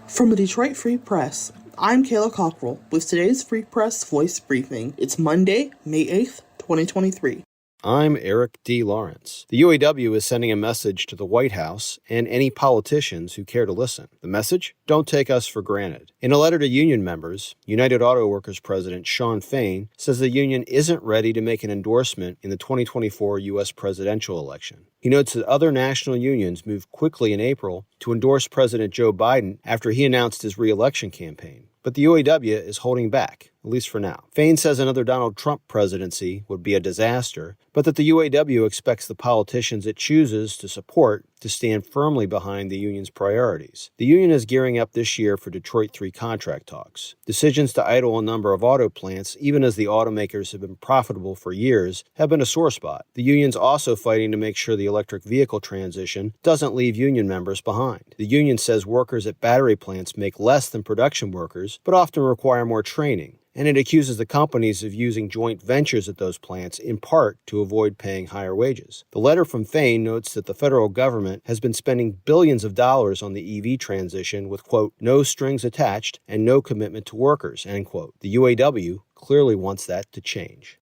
From the Detroit Free Press, I'm Kayla Cockrell with today's Free Press Voice Briefing. It's Monday, May 8th, 2023. I'm Eric D. Lawrence. The UAW is sending a message to the White House and any politicians who care to listen. The message? Don't take us for granted. In a letter to union members, United Auto Workers President Shawn Fain says the union isn't ready to make an endorsement in the 2024 U.S. presidential election. He notes that other national unions moved quickly in April to endorse President Joe Biden after he announced his re-election campaign. But the UAW is holding back, at least for now. Fain says another Donald Trump presidency would be a disaster, but that the UAW expects the politicians it chooses to support to stand firmly behind the union's priorities. The union is gearing up this year for Detroit 3 contract talks. Decisions to idle a number of auto plants, even as the automakers have been profitable for years, have been a sore spot. The union's also fighting to make sure the electric vehicle transition doesn't leave union members behind. The union says workers at battery plants make less than production workers, but often require more training, and it accuses the companies of using joint ventures at those plants in part to avoid paying higher wages. The letter from Fain notes that the federal government has been spending billions of dollars on the EV transition with, quote, no strings attached and no commitment to workers, end quote. The UAW clearly wants that to change.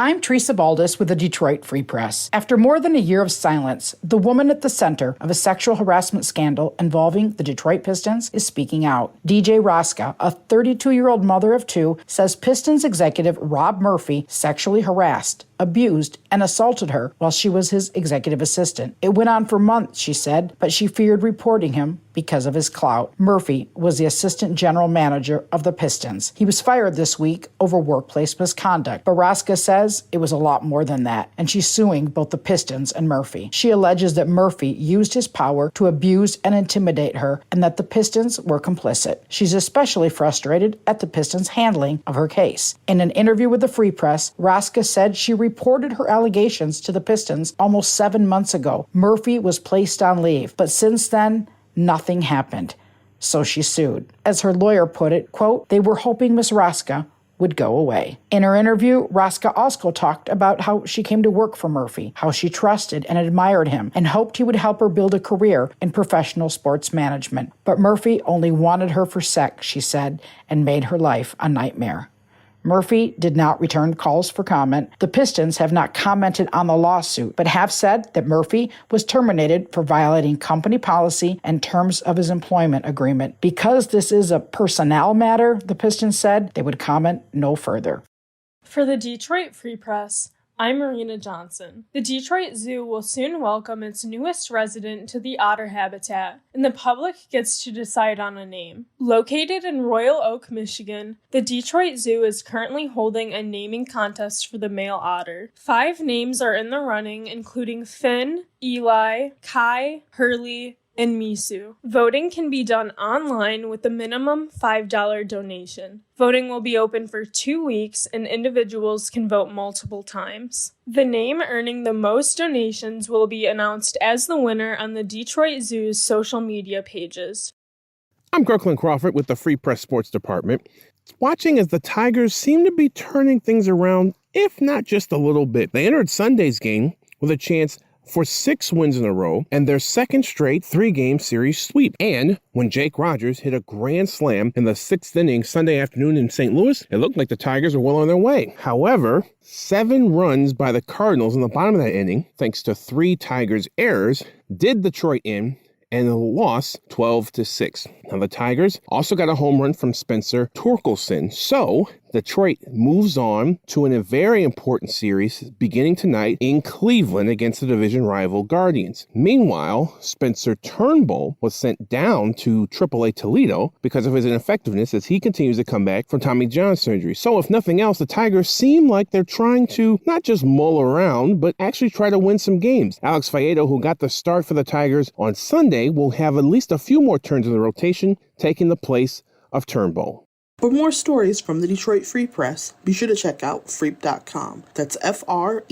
I'm Teresa Baldus with the Detroit Free Press. After more than a year of silence, the woman at the center of a sexual harassment scandal involving the Detroit Pistons is speaking out. DJ Raska, a 32-year-old mother of two, says Pistons executive Rob Murphy sexually harassed, abused, and assaulted her while she was his executive assistant. It went on for months, she said, but she feared reporting him because of his clout. Murphy was the assistant general manager of the Pistons. He was fired this week over workplace misconduct. Baraska says it was a lot more than that, and she's suing both the Pistons and Murphy. She alleges that Murphy used his power to abuse and intimidate her, and that the Pistons were complicit. She's especially frustrated at the Pistons' handling of her case. In an interview with the Free Press, Raska said she reported her allegations to the Pistons almost 7 months ago. Murphy was placed on leave, but since then, nothing happened. So she sued. As her lawyer put it, quote, they were hoping Miss Raska would go away. In her interview, Raska also talked about how she came to work for Murphy, how she trusted and admired him, and hoped he would help her build a career in professional sports management. But Murphy only wanted her for sex, she said, and made her life a nightmare. Murphy did not return calls for comment. The Pistons have not commented on the lawsuit, but have said that Murphy was terminated for violating company policy and terms of his employment agreement. Because this is a personnel matter, the Pistons said they would comment no further. For the Detroit Free Press, I'm Marina Johnson. The Detroit Zoo will soon welcome its newest resident to the otter habitat, and the public gets to decide on a name. Located in Royal Oak, Michigan, the Detroit Zoo is currently holding a naming contest for the male otter. 5 names are in the running, including Finn, Eli, Kai, Hurley, and Misu. Voting can be done online with a minimum $5 donation. Voting will be open for 2 weeks, and individuals can vote multiple times. The name earning the most donations will be announced as the winner on the Detroit Zoo's social media pages. I'm Kirkland Crawford with the Free Press Sports Department. Watching as the Tigers seem to be turning things around, if not just a little bit. They entered Sunday's game with a chance for 6 wins in a row and their second straight 3-game series sweep. And when Jake Rogers hit a grand slam in the 6th inning Sunday afternoon in St. Louis, it looked like the Tigers were well on their way. However, 7 runs by the Cardinals in the bottom of that inning, thanks to 3 Tigers errors, did Detroit in and lost 12-6. Now the Tigers also got a home run from Spencer Torkelson. So Detroit moves on to a very important series beginning tonight in Cleveland against the division rival Guardians. Meanwhile, Spencer Turnbull was sent down to AAA Toledo because of his ineffectiveness as he continues to come back from Tommy John surgery. So if nothing else, the Tigers seem like they're trying to not just mull around, but actually try to win some games. Alex Faedo, who got the start for the Tigers on Sunday, will have at least a few more turns in the rotation, taking the place of Turnbull. For more stories from the Detroit Free Press, be sure to check out freep.com. That's FREEP.com.